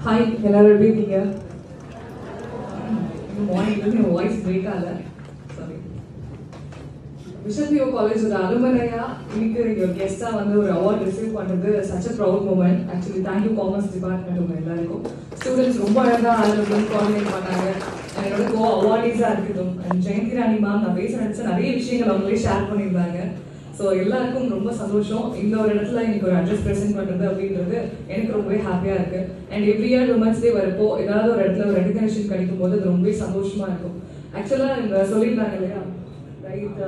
Hi, எல்லாரும் எப்படி இருக்கீங்க? மார்னிங்ல வாய்ஸ் பிரேக் ஆகல. சாரி. விஷன் வியோ காலேஜோட அலுமனையா இன்னைக்கு ஒரு கெஸ்டா வந்து ஒரு அவார்ட் ரிசீவ் பண்ணது such a proud moment. Actually, thank you commerce department உங்க எல்லாருக்கும். ஸ்டூடெண்ட்ஸ் ரொம்ப அழகா ஆளுநர் கோஆர்டினேட் பண்ணாங்க. என்னோட கோ அவார்டீஸா இருக்கட்டும். ஜெயந்தி ராணி மேம் நான் பேச நினைச்ச நிறைய விஷயங்கள் அவங்களே ஷேர் பண்ணியிருந்தாங்க. ஸோ எல்லாருக்கும் ரொம்ப சந்தோஷம். இந்த ஒரு இடத்துல எனக்கு ஒரு அட்ரஸ் ப்ரெசென்ட் பண்ணுறது அப்படின்றது எனக்கு ரொம்பவே ஹாப்பியாக இருக்கு. And every year women's day வரப்போ ஏதாவது ஒரு இடத்துல ஒரு ரெகக்னேஷன் கிடைக்கும் போது அது ரொம்பவே சந்தோஷமா இருக்கும். ஆக்சுவலாக இந்த சொல்லியிருந்தாங்க இல்லையா, ரைட்,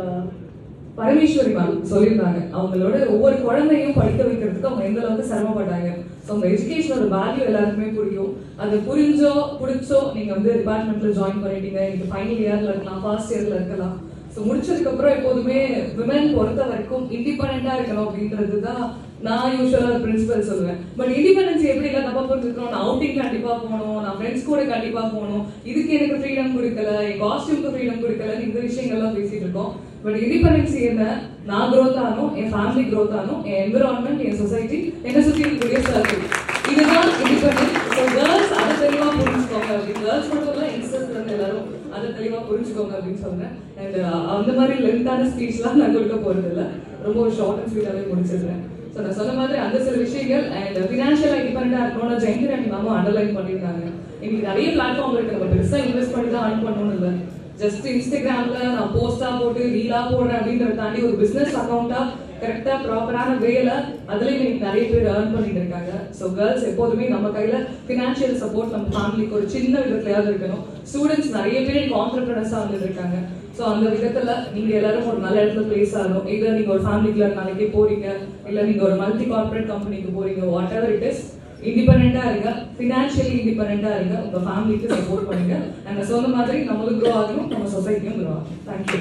பரமேஸ்வரி மேம் சொல்லியிருந்தாங்க அவங்களோட ஒவ்வொரு குழந்தையும் படிக்க வைக்கிறதுக்கு அவங்க எந்த அளவுக்கு சிரமப்பட்டாங்க. ஸோ அவங்க எஜுகேஷனோட வேல்யூ எல்லாருக்குமே புரியும். அது புரிஞ்சோ பிடிச்சோ நீங்கள் வந்து டிபார்ட்மெண்ட்ல ஜாயின் பண்ணிட்டீங்க. இன்னைக்கு ஃபைனல் இயர்ல இருக்கலாம், ஃபர்ஸ்ட் இயர்ல இருக்கலாம். ஸோ முடிச்சதுக்கு அப்புறம் எப்போதுமே விமன் பொறுத்த வரைக்கும் இண்டிபெண்டா இருக்கணும் அப்படின்றது தான் நான் யூஸ்வலா பிரின்சிபல் சொல்லுவேன். பட் இண்டிபெண்டன்ஸ் எப்படி எல்லாம் தப்பா புரிஞ்சுக்கணும், நான் அவுட்டிங் கண்டிப்பா போகணும், நான் ஃப்ரெண்ட்ஸ் கூட கண்டிப்பா போகணும், இதுக்கு எனக்கு ஃப்ரீடம் கொடுக்கல, என் காஸ்டியூம்க்கு ஃப்ரீடம் கொடுக்கல, இந்த விஷயங்கள்லாம் பேசிட்டு இருக்கோம். பட் இண்டிபெண்டன்ஸ் என்ன, நான் க்ரோத் ஆகணும், என் ஃபேமிலி க்ரோத் ஆகணும், என் என்விரான்மெண்ட், என் சொசைட்டி, என்னை சுற்றி இருக்கக்கூடிய சர்க்கிள், இதுதான் இண்டிபெண்டன்ஸ். ஸோ கேர்ள்ஸ் அதை தெளிவாக புரிஞ்சுக்கோங்க அப்படின்னு, கேர்ள்ஸ் மட்டும் இல்லை யங்ஸ்டர்ஸ் வந்து எல்லாரும் அதை தெளிவாக புரிஞ்சுக்கோங்க அப்படின்னு சொன்னேன். அண்ட் அந்த மாதிரி லென்த்தான ஸ்பீச்லாம் நான் கொடுக்க போறது இல்லை, ரொம்ப ஷார்ட் அண்ட் ஸ்வீட்டாகவே முடிச்சிடுறேன். ஸோ நான் சொன்ன மாதிரி அந்த சில விஷயங்கள் அண்ட் ஃபினான்ஷியலாக இண்டிபெண்டாக இருக்கணும்னு ஜெயந்தி ராணி மேமும் அண்டர்லைன் பண்ணியிருக்காங்க. எங்களுக்கு நிறைய பிளாட்ஃபார்ம் இருக்கு, நம்ம பெருசாக இன்வெஸ்ட் பண்ணி தான் ஆன் பண்ணணும்னு இல்லை. ஜஸ்ட் இன்ஸ்டாகிராம்ல நான் போஸ்டா போட்டு ரீலா போடுறேன் அப்படின்றத தாண்டி ஒரு பிசினஸ் அக்கௌண்டா கரெக்டா ப்ராப்பரான வேல அதுலயும் இன்னைக்கு நிறைய பேர் ஏர்ன் பண்ணிட்டு இருக்காங்க. ஸோ கேர்ள்ஸ் எப்போதுமே நம்ம கையில ஃபினான்ஷியல் சப்போர்ட் நம்ம ஃபேமிலிக்கு ஒரு சின்ன விதத்துலயாவது இருக்கணும். ஸ்டூடெண்ட்ஸ் நிறைய பேர் எனக்கு ஆண்டர்பிரினர்ஸா வந்துட்டு இருக்காங்க. ஸோ அந்த விதத்துல நீங்க எல்லாரும் ஒரு நல்ல இடத்துல பிளேஸ் ஆகணும். இதை நீங்க ஒரு ஃபேமிலிக்குள்ள நாளைக்கே போறீங்க, இல்ல நீங்க ஒரு மல்டி கார்பரேட் கம்பெனிக்கு போறீங்க, வாட் எவர் இட் இஸ், இண்டிபெண்டா இருங்க, ஃபினான்ஷியலி இண்டிபெண்டா இருங்க, உங்க ஃபேமிலிக்கு சப்போர்ட் பண்ணுங்க. அண்ட் சொன்ன மாதிரி நம்மளும் க்ரோ ஆகணும், நம்ம சொசைட்டியும் க்ரோ ஆகணும். தேங்க்யூ.